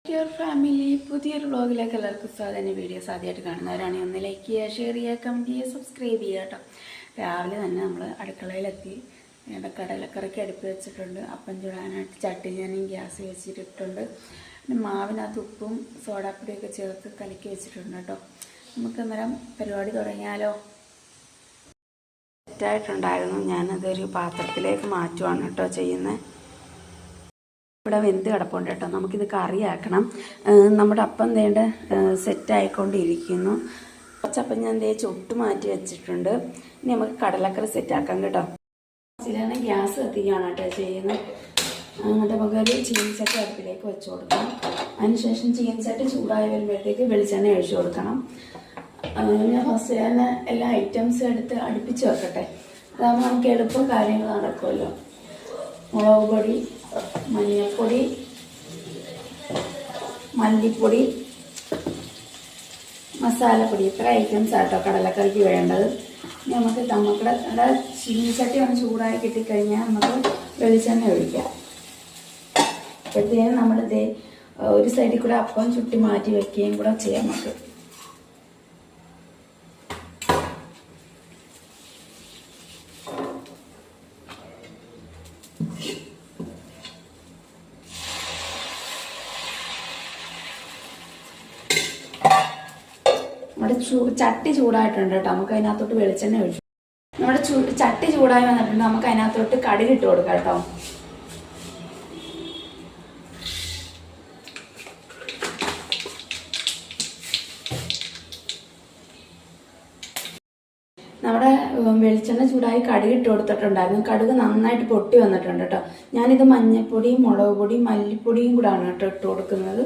Dear family, പുതിയൊരു വ്ളോഗിലേക്ക് എല്ലാവർക്കും സ്വാഗതം. വീഡിയോസ് ആദ്യമായിട്ട് കാണുന്നവരാണെങ്കിൽ ഒന്ന് ലൈക്ക് ചെയ്യുക, ഷെയർ ചെയ്യുക, കമൻറ്റ് ചെയ്യുക, സബ്സ്ക്രൈബ് ചെയ്യുക കേട്ടോ. രാവിലെ തന്നെ നമ്മൾ അടുക്കളയിലെത്തി. കടലക്കറിക്ക് അടുപ്പ് വെച്ചിട്ടുണ്ട്. അപ്പം ചുടാനായിട്ട് ചട്ടി ഞാനും ഗ്യാസ് വെച്ചിട്ടുണ്ട്. പിന്നെ മാവിനകത്ത് ഉപ്പും സോഡാപ്പൊടിയൊക്കെ ചേർത്ത് കലക്കി വെച്ചിട്ടുണ്ട് കേട്ടോ. നമുക്ക് അന്നേരം പരിപാടി തുടങ്ങിയാലോ. സെറ്റായിട്ടുണ്ടായിരുന്നു. ഞാനതൊരു പാത്രത്തിലേക്ക് മാറ്റുവാണ് കേട്ടോ ചെയ്യുന്നത്. ഇവിടെ വെന്ത് കിടപ്പുണ്ട് കേട്ടോ. നമുക്കിത് കറിയാക്കണം. നമ്മുടെ അപ്പം വേണ്ട സെറ്റായിക്കൊണ്ടിരിക്കുന്നു. കുറച്ചപ്പം ഞാൻ ചുട്ട് മാറ്റി വെച്ചിട്ടുണ്ട്. ഇനി നമുക്ക് കടലക്കറി സെറ്റാക്കാം കേട്ടോ. ഇതിലാണ് ഗ്യാസ് കത്തിക്കുകയാണ് കേട്ടോ ചെയ്യുന്നത്. അങ്ങോട്ട് നമുക്കൊരു ചീനിച്ചട്ടി അടുപ്പിലേക്ക് വെച്ച് കൊടുക്കാം. അതിനുശേഷം ചീനിച്ചട്ടി ചൂടായി വരുമ്പോഴത്തേക്ക് വെളിച്ചെണ്ണ ഒഴിച്ചു കൊടുക്കണം. ഞാൻ ഫസ്റ്റ് തന്നെ എല്ലാ ഐറ്റംസും എടുത്ത് അടുപ്പിച്ച് വെക്കട്ടെ. അതാകുമ്പോൾ നമുക്ക് എളുപ്പം കാര്യങ്ങൾ നടക്കുമല്ലോ. മുളക് പൊടി, മഞ്ഞൾപ്പൊടി, മല്ലിപ്പൊടി, മസാലപ്പൊടി, ഇത്ര ഐറ്റംസ് ആട്ടോ കടലക്കറിക്ക് വേണ്ടത്. ഇനി നമ്മുടെ ചീനിച്ചട്ടി ഒന്ന് ചൂടായി കിട്ടിക്കഴിഞ്ഞാൽ നമുക്ക് വെളിച്ചെണ്ണ ഒഴിക്കാം. അപ്പോഴത്തേനും നമ്മളിത് ഒരു സൈഡിൽ കൂടെ അപ്പം ചുട്ടി മാറ്റി വെക്കുകയും കൂടെ ചെയ്യാം. നമുക്ക് നമ്മുടെ ചട്ടി ചൂടായിട്ടുണ്ട് കേട്ടോ. നമുക്ക് അതിനകത്തോട്ട് വെളിച്ചെണ്ണ ഒഴിച്ചു. നമ്മുടെ ചട്ടി ചൂടായി വന്നിട്ടുണ്ട്. നമുക്ക് അതിനകത്തോട്ട് കടുക് ഇട്ട് കൊടുക്കാം കേട്ടോ. നമ്മുടെ വെളിച്ചെണ്ണ ചൂടായി കടുക് ഇട്ട് കൊടുത്തിട്ടുണ്ടായിരുന്നു. കടുക് നന്നായിട്ട് പൊട്ടി വന്നിട്ടുണ്ട് കേട്ടോ. ഞാനിത് മഞ്ഞൾപ്പൊടിയും മുളക് പൊടിയും മല്ലിപ്പൊടിയും കൂടാണ് കേട്ടോ ഇട്ട് കൊടുക്കുന്നത്.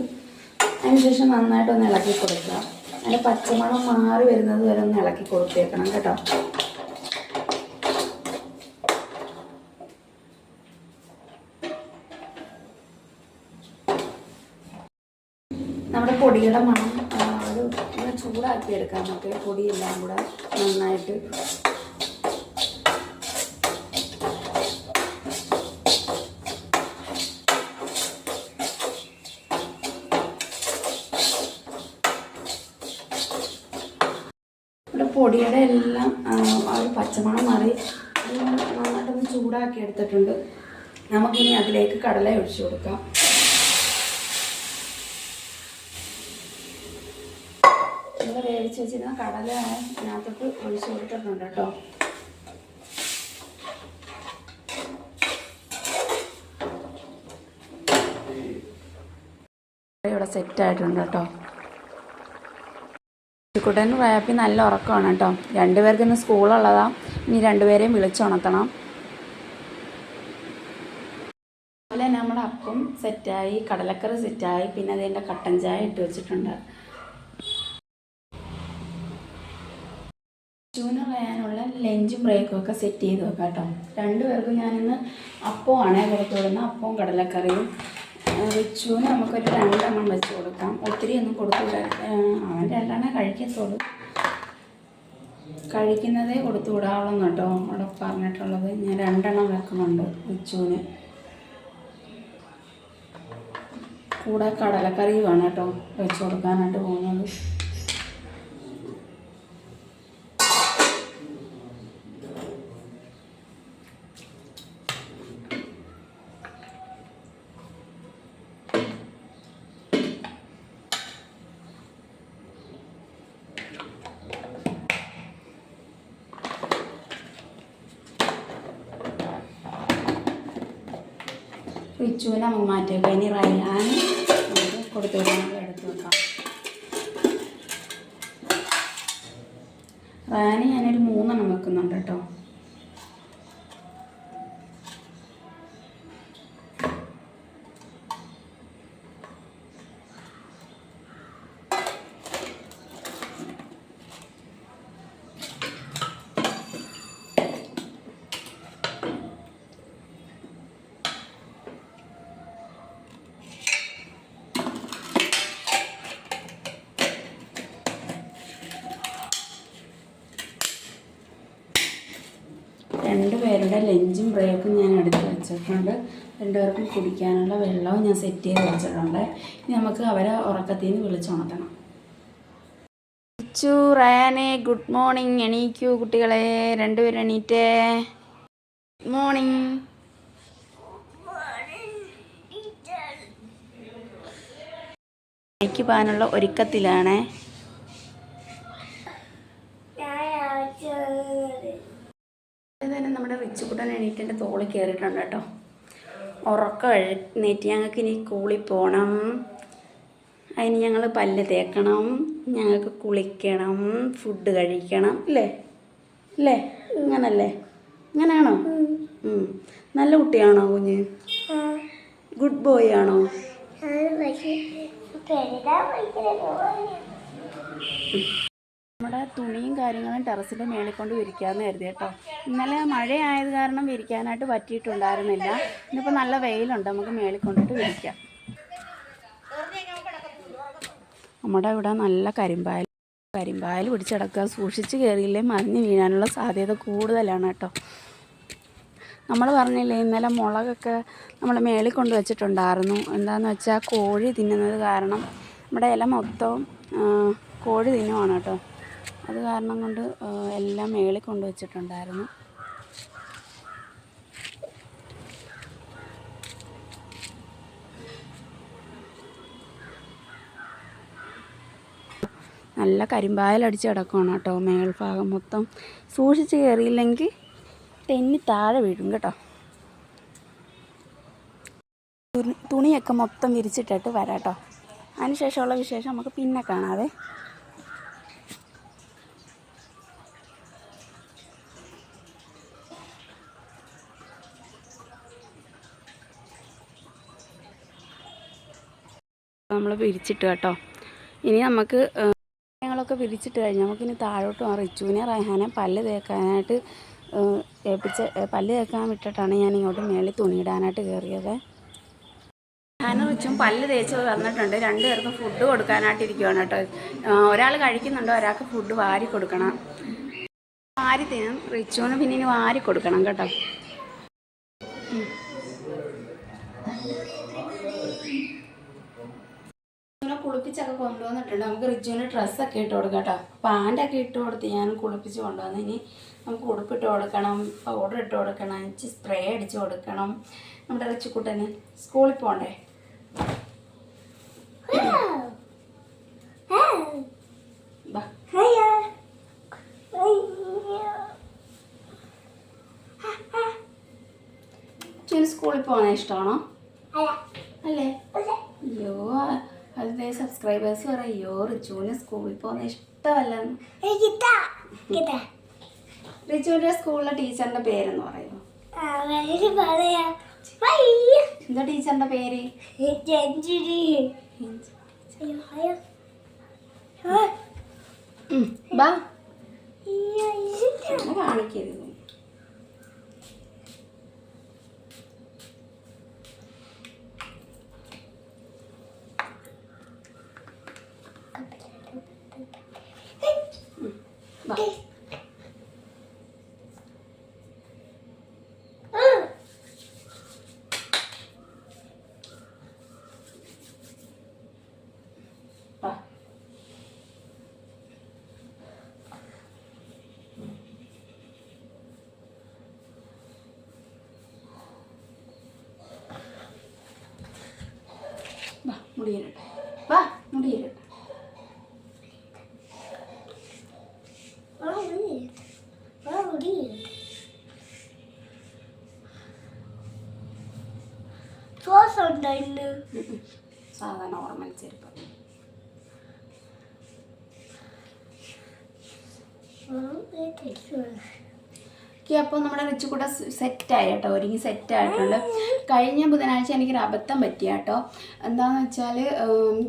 അതിനുശേഷം നന്നായിട്ടൊന്ന് ഇളക്കി കൊടുക്കുക. അതിൻ്റെ പച്ചമണം മാറി വരുന്നത് വരെ ഒന്ന് ഇളക്കി കൊടുത്തേക്കണം കേട്ടോ. നമ്മുടെ പൊടിയുടെ മണം അത് ഒന്ന് ചൂടാക്കി എടുക്കാം. നമുക്ക് പൊടിയെല്ലാം കൂടെ നന്നായിട്ട് പൊടിയുടെ എല്ലാം ആ ഒരു പച്ചമണം മാറി നന്നായിട്ടൊന്ന് ചൂടാക്കി എടുത്തിട്ടുണ്ട്. നമുക്കിനി അതിലേക്ക് കടല ഒഴിച്ചു കൊടുക്കാം. നമ്മൾ വേവിച്ച് വെച്ചിരുന്ന കടല അതിനകത്തോട്ട് ഒഴിച്ചു കൊടുത്തിട്ടുണ്ട് കേട്ടോ. ഇവിടെ സെറ്റായിട്ടുണ്ട് കേട്ടോ. കുട്ടൻ വയപ്പി നല്ല ഉറക്കമാണ് കേട്ടോ. രണ്ടുപേർക്ക് ഇന്ന് സ്കൂളുള്ളതാ. ഇനി രണ്ടുപേരെയും വിളിച്ചുണർത്തണം. അതുപോലെ നമ്മുടെ അപ്പം സെറ്റായി, കടലക്കറി സെറ്റായി. പിന്നെ അതിൻ്റെ കട്ടൻ ചായ ഇട്ട് വെച്ചിട്ടുണ്ട്. ചൂന് പറയാനുള്ള ലഞ്ചും ബ്രേക്കും ഒക്കെ സെറ്റ് ചെയ്ത് വെക്കാം കേട്ടോ. രണ്ടുപേർക്കും ഞാനിന്ന് അപ്പമാണേ കൊടുത്തു വിടുന്ന. അപ്പവും കടലക്കറിയും. റിച്ചുവിന് നമുക്കൊരു 2 എണ്ണം വെച്ച് കൊടുക്കാം. ഒത്തിരി ഒന്നും കൊടുത്തുവിടാ. അവൻ 2 എണ്ണം കഴിക്കത്തുള്ളൂ. കഴിക്കുന്നതേ കൊടുത്തു വിടാവുള്ളൂ കേട്ടോ അവിടെ പറഞ്ഞിട്ടുള്ളത്. ഞാൻ 2 എണ്ണം വെക്കുന്നുണ്ട് റിച്ചുവിന്. കൂടെ കടലക്കറിയുമാണ് കേട്ടോ വെച്ച് കൊടുക്കാനായിട്ട് പോകുന്നത്. റിച്ചുവിനെ നമുക്ക് മാറ്റി വെക്കാം. ഇനി റയാൻ നമുക്ക് കൊടുത്തു വിടാനുള്ള എടുത്ത് വെക്കാം. റയാന് ഞാനൊരു 3 എണ്ണം വെക്കുന്നുണ്ട് കേട്ടോ. രണ്ടുപേരുടെ ലഞ്ചും ബ്രേക്കും ഞാൻ എടുത്ത് വെച്ചിട്ടുണ്ട്. രണ്ടുപേർക്കും കുടിക്കാനുള്ള വെള്ളവും ഞാൻ സെറ്റ് ചെയ്ത് വെച്ചിട്ടുണ്ട്. ഇനി നമുക്ക് അവരെ ഉറക്കത്തിൽ നിന്ന് വിളിച്ചുണർത്തണം. റയാനെ ഗുഡ് മോർണിംഗ്. എണീക്കൂ കുട്ടികളെ, രണ്ടുപേരും എണീറ്റേ. Good morning. എനിക്ക് പോകാനുള്ള ഒരുക്കത്തിലാണേ. തന്നെ നമ്മുടെ റിച്ചുകുട്ടൻ എണീറ്റിൻ്റെ തോളിൽ കയറിയിട്ടുണ്ട് കേട്ടോ. ഉറക്കം എഴുന്നേറ്റ് ഞങ്ങൾക്ക് ഇനി സ്കൂളിൽ പോകണം. അതിന് ഞങ്ങൾ പല്ല് തേക്കണം, ഞങ്ങൾക്ക് കുളിക്കണം, ഫുഡ് കഴിക്കണം. അല്ലേ അല്ലേ? അങ്ങനല്ലേ? അങ്ങനെയാണോ? നല്ല കുട്ടിയാണോ കുഞ്ഞ്? ഗുഡ് ബോയ് ആണോ? നമ്മുടെ തുണിയും കാര്യങ്ങളും ടെറസിൻ്റെ മേളിൽ കൊണ്ട് വിരിക്കാമെന്ന് കരുതി കേട്ടോ. ഇന്നലെ മഴയായത് കാരണം വിരിക്കാനായിട്ട് പറ്റിയിട്ടുണ്ടായിരുന്നില്ല. ഇന്നിപ്പോൾ നല്ല വെയിലുണ്ട്, നമുക്ക് മേളിൽ കൊണ്ടിട്ട് വിരിക്കാം. നമ്മുടെ ഇവിടെ നല്ല കരിമ്പായൽ പിടിച്ചടക്കുക. സൂക്ഷിച്ച് കയറിയില്ലേ മറിഞ്ഞ് വീഴാനുള്ള സാധ്യത കൂടുതലാണ് കേട്ടോ. നമ്മൾ പറഞ്ഞില്ലേ ഇന്നലെ മുളകൊക്കെ നമ്മൾ മേളിൽ കൊണ്ട് വെച്ചിട്ടുണ്ടായിരുന്നു. എന്താണെന്ന് വെച്ചാൽ കോഴി തിന്നുന്നത് കാരണം നമ്മുടെ ഇല മൊത്തവും കോഴി തിന്നുവാണ് കേട്ടോ. അത് കാരണം കൊണ്ട് എല്ലാം മേളിൽ കൊണ്ട് വെച്ചിട്ടുണ്ടായിരുന്നു. നല്ല കരിമ്പായലടിച്ച് കിടക്കുകയാണ് കേട്ടോ. മേൽഭാഗം മൊത്തം സൂക്ഷിച്ച് കയറിയില്ലെങ്കിൽ തെന്നി താഴെ വീഴും കേട്ടോ. തുണിയൊക്കെ മൊത്തം വിരിച്ചിട്ടിട്ട് വരാം കേട്ടോ. അതിനുശേഷമുള്ള വിശേഷം നമുക്ക് പിന്നെ കാണാവേ. നമ്മൾ വിരിച്ചിട്ട് കേട്ടോ. ഇനി നമുക്ക് ഞങ്ങളൊക്കെ വിരിച്ചിട്ട് കഴിഞ്ഞാൽ നമുക്കിനി താഴോട്ട് റിച്ചുവിനെ റൈഹാനെ പല്ല് തേക്കാനായിട്ട് പല്ല് തേക്കാൻ വിട്ടിട്ടാണ് ഞാൻ ഇങ്ങോട്ട് മേളിൽ തുണിയിടാനായിട്ട് കയറിയത്. ഞാനും റിച്ചും പല്ല് തേച്ച് വന്നിട്ടുണ്ട്. രണ്ടുപേർക്കും ഫുഡ് കൊടുക്കാനായിട്ട് ഇരിക്കുകയാണ് കേട്ടോ. ഒരാൾ കഴിക്കുന്നുണ്ട്, ഒരാൾക്ക് ഫുഡ് വാരി കൊടുക്കണം. വാരി തിന്നും. റിച്ചുവിന് പിന്നെ ഇനി വാരി കൊടുക്കണം കേട്ടോ. കുളിപ്പിച്ചൊക്കെ കൊണ്ടുവന്നിട്ടുണ്ട്. നമുക്ക് റിച്ചുവിന് ഡ്രസ്സൊക്കെ ഇട്ട് കൊടുക്കാം കേട്ടോ. പാൻറ്റൊക്കെ ഇട്ട് കൊടുത്ത് ഞാൻ കുളിപ്പിച്ച് കൊണ്ടുവന്ന്. ഇനി നമുക്ക് ഉടുപ്പിട്ട് കൊടുക്കണം, പൗഡർ ഇട്ട് കൊടുക്കണം, സ്പ്രേ അടിച്ച് കൊടുക്കണം. നമ്മുടെ റിച്ചുക്കുട്ടന് സ്കൂളിൽ പോകണ്ടേ. സ്കൂളിൽ പോകുന്ന ഇഷ്ടമാണോ? അല്ലേ? അയ്യോ, അതിൻ്റെ സബ്സ്ക്രൈബേഴ്സ് പറയോ റിച്ചുവിന് സ്കൂളിൽ പോകുന്ന ഇഷ്ടമല്ലെന്ന്. റിച്ചുവിൻ്റെ സ്കൂളിലെ ടീച്ചറിൻ്റെ പേരെന്ന് പറയുമോ? എന്താ ടീച്ചറിൻ്റെ പേര്? ബാ കാണിക്കരുത്. മുടിയിരട്ടെ, വാ മുടിയിരട്ടെ. സാധാ നോർമൽ ചെരുപ്പ്. അപ്പോൾ നമ്മുടെ റിച്ചുകൂടെ സെറ്റായി കേട്ടോ, ഒരുങ്ങി സെറ്റായിട്ടുണ്ട്. കഴിഞ്ഞ ബുധനാഴ്ച എനിക്കൊരു അബദ്ധം പറ്റിയ കേട്ടോ. എന്താണെന്ന് വെച്ചാൽ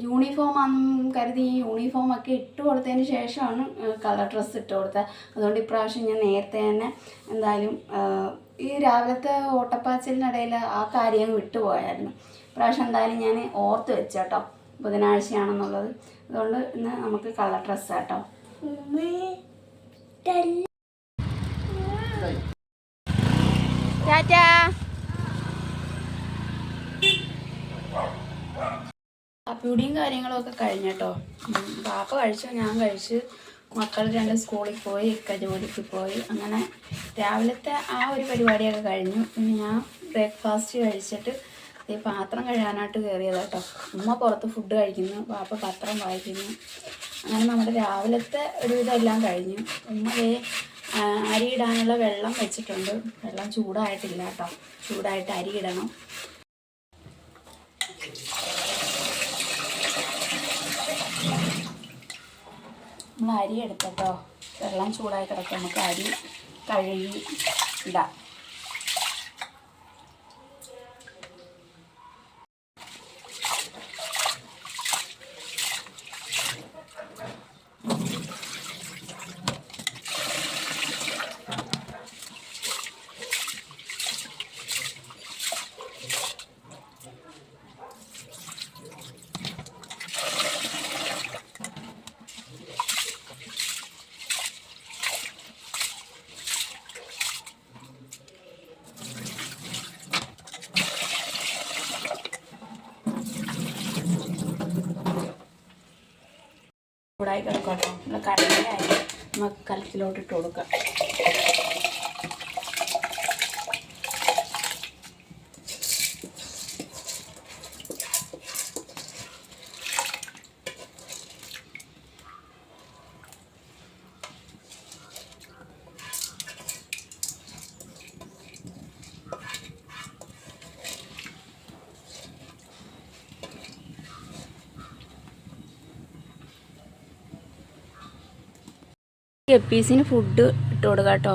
യൂണിഫോമാണെന്ന് കരുതി ഈ യൂണിഫോമൊക്കെ ഇട്ട് കൊടുത്തതിന് ശേഷമാണ് കളർ ഡ്രസ്സ് ഇട്ട് കൊടുത്തത്. അതുകൊണ്ട് ഇപ്രാവശ്യം ഞാൻ നേരത്തെ തന്നെ എന്തായാലും ഈ രാവിലത്തെ ഓട്ടപ്പാച്ചിലിനിടയിൽ ആ കാര്യം വിട്ടുപോയായിരുന്നു. ഇപ്രാവശ്യം എന്തായാലും ഞാൻ ഓർത്ത് വെച്ച കേട്ടോ ബുധനാഴ്ചയാണെന്നുള്ളത്. അതുകൊണ്ട് ഇന്ന് നമുക്ക് കളർ ഡ്രസ്സാട്ടോ. ടാറ്റാ കാപ്പിയുടെയും കാര്യങ്ങളൊക്കെ കഴിഞ്ഞട്ടോ. പാപ്പ കഴിച്ചു, ഞാൻ കഴിച്ച്, മക്കൾ 2 സ്കൂളിൽ പോയി, ഇക്ക ജോലിക്ക് പോയി. അങ്ങനെ രാവിലത്തെ ആ ഒരു പരിപാടിയൊക്കെ കഴിഞ്ഞു. പിന്നെ ഞാൻ ബ്രേക്ക്ഫാസ്റ്റ് കഴിച്ചിട്ട് ഈ പാത്രം കഴുകാനായിട്ട് കയറിയതാട്ടോ. ഉമ്മ പുറത്ത് ഫുഡ് കഴിക്കുന്നു, പാപ്പ പത്രം വായിക്കുന്നു. അങ്ങനെ നമ്മുടെ രാവിലത്തെ ഒരുവിധം എല്ലാം കഴിഞ്ഞു. ഉമ്മ അരി ഇടാനുള്ള വെള്ളം വെച്ചിട്ടുണ്ട്. വെള്ളം ചൂടായിട്ടില്ല കേട്ടോ, ചൂടായിട്ട് അരി ഇടണം. നമ്മൾ അരി എടുത്തട്ടോ, വെള്ളം ചൂടായി കിടക്കും, നമുക്ക് അരി കഴുകി ഇടാം. ചൂടായി കിടക്കട്ടോ. നമ്മൾ കടലയായി നമുക്ക് കലത്തിലോട്ടിട്ട് കൊടുക്കാം. ഗപ്പീസിന് ഫുഡ് ഇട്ട് കൊടുക്കാം കേട്ടോ.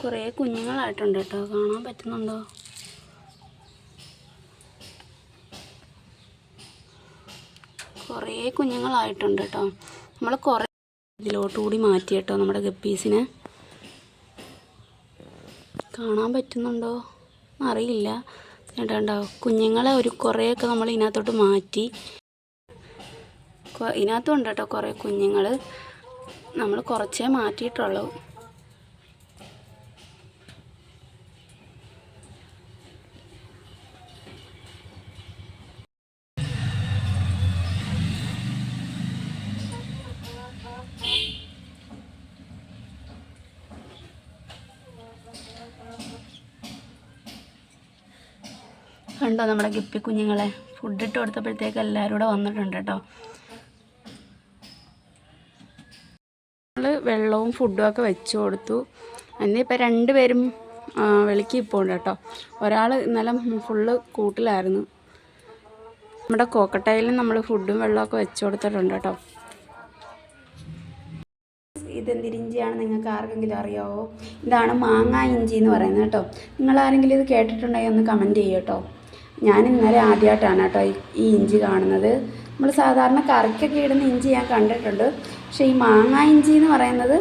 കുറേ കുഞ്ഞുങ്ങളായിട്ടുണ്ട് കേട്ടോ, കാണാൻ പറ്റുന്നുണ്ടോ? കുറേ കുഞ്ഞുങ്ങളായിട്ടുണ്ട് കേട്ടോ. നമ്മൾ കുറേ ഇതിലോട്ടുകൂടി മാറ്റി കേട്ടോ നമ്മുടെ ഗപ്പീസിനെ. കാണാൻ പറ്റുന്നുണ്ടോ അറിയില്ല. കേട്ടോ, കുഞ്ഞുങ്ങളെ കുറേയൊക്കെ നമ്മൾ ഇതിനകത്തോട്ട് മാറ്റി. ഇതിനകത്തും ഉണ്ട് കേട്ടോ കുറേ കുഞ്ഞുങ്ങൾ, നമ്മൾ കുറച്ചേ മാറ്റിയിട്ടുള്ളൂ. കണ്ടോ നമ്മുടെ ഗപ്പി കുഞ്ഞുങ്ങളെ? ഫുഡ് ഇട്ട് കൊടുത്തപ്പോഴത്തേക്ക് എല്ലാവരും കൂടെ വന്നിട്ടുണ്ട് കേട്ടോ. നമ്മൾ വെള്ളവും ഫുഡും ഒക്കെ വെച്ച് കൊടുത്തു. എന്നിപ്പോൾ 2 പേരും വെളിക്ക് ഇപ്പോൾ ഉണ്ട് കേട്ടോ. ഒരാൾ ഇന്നലെ ഫുള്ള് കൂട്ടിലായിരുന്നു. നമ്മുടെ കോക്കട്ടയിലും നമ്മൾ ഫുഡും വെള്ളമൊക്കെ വെച്ച് കൊടുത്തിട്ടുണ്ട് കേട്ടോ. ഇതെന്തിരിഞ്ചിയാണ് നിങ്ങൾക്ക് ആർക്കെങ്കിലും അറിയാമോ? ഇതാണ് മാങ്ങ ഇഞ്ചി എന്ന് പറയുന്നത് കേട്ടോ. നിങ്ങളാരെങ്കിലും ഇത് കേട്ടിട്ടുണ്ടെങ്കിൽ ഒന്ന് കമൻറ്റ് ചെയ്യും കേട്ടോ. ഞാൻ ഇന്നലെ ആദ്യമായിട്ടാണ് കേട്ടോ ഈ ഇഞ്ചി കാണുന്നത്. നമ്മൾ സാധാരണ കറിക്കൊക്കെ ഇടുന്ന ഇഞ്ചി ഞാൻ കണ്ടിട്ടുണ്ട്, പക്ഷേ ഈ മാങ്ങ ഇഞ്ചി എന്ന് പറയുന്നത്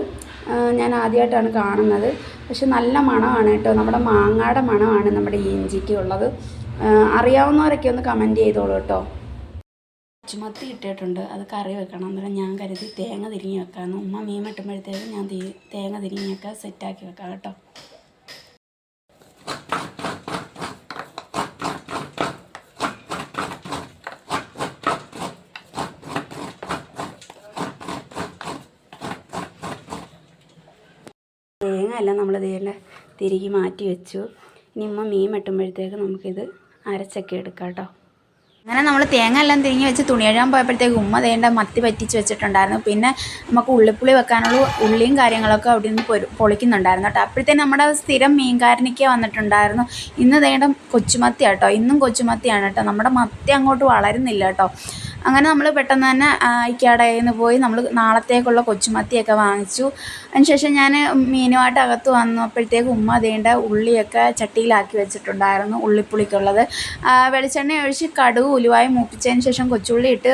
ഞാൻ ആദ്യമായിട്ടാണ് കാണുന്നത്. പക്ഷെ നല്ല മണമാണ് കേട്ടോ, നമ്മുടെ മാങ്ങയുടെ മണമാണ് നമ്മുടെ ഈ ഇഞ്ചിക്ക് ഉള്ളത്. അറിയാവുന്നവരൊക്കെ ഒന്ന് കമൻറ്റ് ചെയ്തോളൂ കേട്ടോ. ചുമത്തി ഇട്ടിട്ടുണ്ട്, അത് കറി വെക്കണം. അന്നേരം ഞാൻ കരുതി തേങ്ങ തിരിഞ്ഞ് വെക്കാമെന്ന്. ഉമ്മ മീൻ വെട്ടുമ്പോഴത്തേക്ക് ഞാൻ തേങ്ങ തിരിഞ്ഞൊക്കെ സെറ്റാക്കി വെക്കാം കേട്ടോ. തേങ്ങ എല്ലാം നമ്മൾ തിരികെ മാറ്റി വെച്ചു. ഇനി ഉമ്മ മീൻ വെട്ടുമ്പോഴത്തേക്ക് നമുക്കിത് അരച്ചൊക്കെ എടുക്കാം കേട്ടോ. അങ്ങനെ നമ്മൾ തേങ്ങ എല്ലാം തിരിഞ്ഞ് വെച്ച് തുണി കഴുകാൻ പോയപ്പോഴത്തേക്ക് ഉമ്മ മത്തി പറ്റിച്ച് വെച്ചിട്ടുണ്ടായിരുന്നു. പിന്നെ നമുക്ക് ഉള്ളിപ്പുളി വെക്കാനുള്ള ഉള്ളിയും കാര്യങ്ങളൊക്കെ അവിടെ നിന്ന് പൊളിക്കുന്നുണ്ടായിരുന്നു കേട്ടോ. അപ്പോഴത്തേനും നമ്മുടെ സ്ഥിരം മീൻകാരനിക്ക് വന്നിട്ടുണ്ടായിരുന്നു. ഇന്ന് കൊച്ചുമത്തി കേട്ടോ, ഇന്നും കൊച്ചുമത്തിയാണ് കേട്ടോ. നമ്മുടെ മത്തി അങ്ങോട്ട് വളരുന്നില്ല കേട്ടോ. അങ്ങനെ നമ്മൾ പെട്ടെന്ന് തന്നെ ഇക്കയുടെ കയ്യിൽ നിന്ന് പോയി നമ്മൾ നാളത്തേക്കുള്ള കൊച്ചുമത്തിയൊക്കെ വാങ്ങിച്ചു. അതിനുശേഷം ഞാൻ മീനുമായിട്ട് അകത്ത് വന്നപ്പോഴത്തേക്ക് ഉമ്മ ഉള്ളിയൊക്കെ ചട്ടിയിലാക്കി വെച്ചിട്ടുണ്ടായിരുന്നു, ഉള്ളിപ്പുളിക്കുള്ളത്. വെളിച്ചെണ്ണ ഒഴിച്ച് കടുക് ഉലുവായി മൂപ്പിച്ചതിന് ശേഷം കൊച്ചുള്ളി ഇട്ട്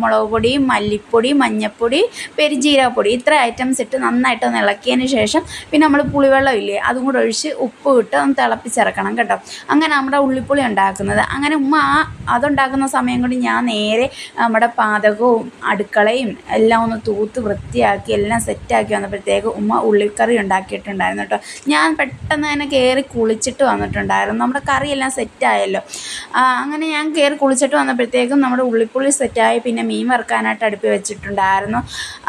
മുളക് പൊടി, മല്ലിപ്പൊടി, മഞ്ഞൾപ്പൊടി, പെരുംജീരകപ്പൊടി, ഇത്ര ഐറ്റംസ് ഇട്ട് നന്നായിട്ടൊന്ന് ഇളക്കിയതിന് ശേഷം പിന്നെ നമ്മൾ പുളിവെള്ളം ഇല്ലേ അതും കൂടെ ഒഴിച്ച് ഉപ്പ് ഇട്ട് ഒന്ന് തിളപ്പിച്ചിറക്കണം കേട്ടോ. അങ്ങനെ നമ്മുടെ ഉള്ളിപ്പുളി ഉണ്ടാക്കുന്നത്. അങ്ങനെ ഉമ്മ അതുണ്ടാക്കുന്ന സമയം കൊണ്ട് ഞാൻ നേരെ നമ്മുടെ പാചകവും അടുക്കളയും എല്ലാം ഒന്ന് തൂത്ത് വൃത്തിയാക്കി എല്ലാം സെറ്റാക്കി വന്നപ്പോഴത്തേക്ക് വന്നപ്പോഴത്തേക്ക് ഉമ്മ ഉള്ളിക്കറി ഉണ്ടാക്കിയിട്ടുണ്ടായിരുന്നു കേട്ടോ. ഞാൻ പെട്ടെന്ന് തന്നെ കയറി കുളിച്ചിട്ട് വന്നിട്ടുണ്ടായിരുന്നു. നമ്മുടെ കറിയെല്ലാം സെറ്റായല്ലോ. അങ്ങനെ ഞാൻ കയറി കുളിച്ചിട്ട് വന്നപ്പോഴത്തേക്കും നമ്മുടെ ഉള്ളിപ്പുള്ളി സെറ്റായി. പിന്നെ മീൻ വറുക്കാനായിട്ട് അടുപ്പി വെച്ചിട്ടുണ്ടായിരുന്നു.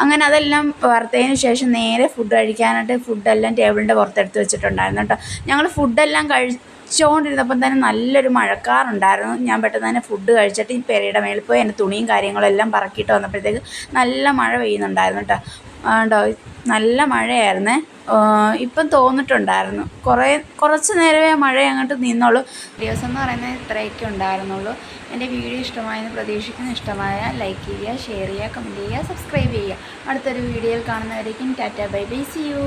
അങ്ങനെ അതെല്ലാം വറുത്തതിന് ശേഷം നേരെ ഫുഡ് കഴിക്കാനായിട്ട് ഫുഡെല്ലാം ടേബിളിൻ്റെ പുറത്തെടുത്ത് വെച്ചിട്ടുണ്ടായിരുന്നു കേട്ടോ. ഞങ്ങൾ ഫുഡെല്ലാം കഴിച്ചുകൊണ്ടിരുന്നപ്പം തന്നെ നല്ലൊരു മഴക്കാറുണ്ടായിരുന്നു. ഞാൻ പെട്ടെന്ന് തന്നെ ഫുഡ് കഴിച്ചിട്ട് ഈ പെരയുടെ മേളിൽ പോയി എൻ്റെ തുണിയും കാര്യങ്ങളും എല്ലാം പറക്കിയിട്ട് വന്നപ്പോഴത്തേക്ക് നല്ല മഴ പെയ്യുന്നുണ്ടായിരുന്നു കേട്ടോ. കേട്ടോ നല്ല മഴയായിരുന്നേ. ഇപ്പം തോന്നിട്ടുണ്ടായിരുന്നു. കുറച്ച് നേരമേ മഴ അങ്ങോട്ട് നിന്നുള്ളൂ. ദിവസം എന്ന് പറയുന്നത് ഇത്രയൊക്കെ ഉണ്ടായിരുന്നുള്ളൂ. എൻ്റെ വീഡിയോ ഇഷ്ടമായെന്ന് പ്രതീക്ഷിക്കുന്നു. ഇഷ്ടമായാൽ ലൈക്ക് ചെയ്യുക, ഷെയർ ചെയ്യുക, കമൻറ്റ് ചെയ്യുക, സബ്സ്ക്രൈബ് ചെയ്യുക. അടുത്തൊരു വീഡിയോയിൽ കാണുന്നവരേക്കും tata bye bye, see U.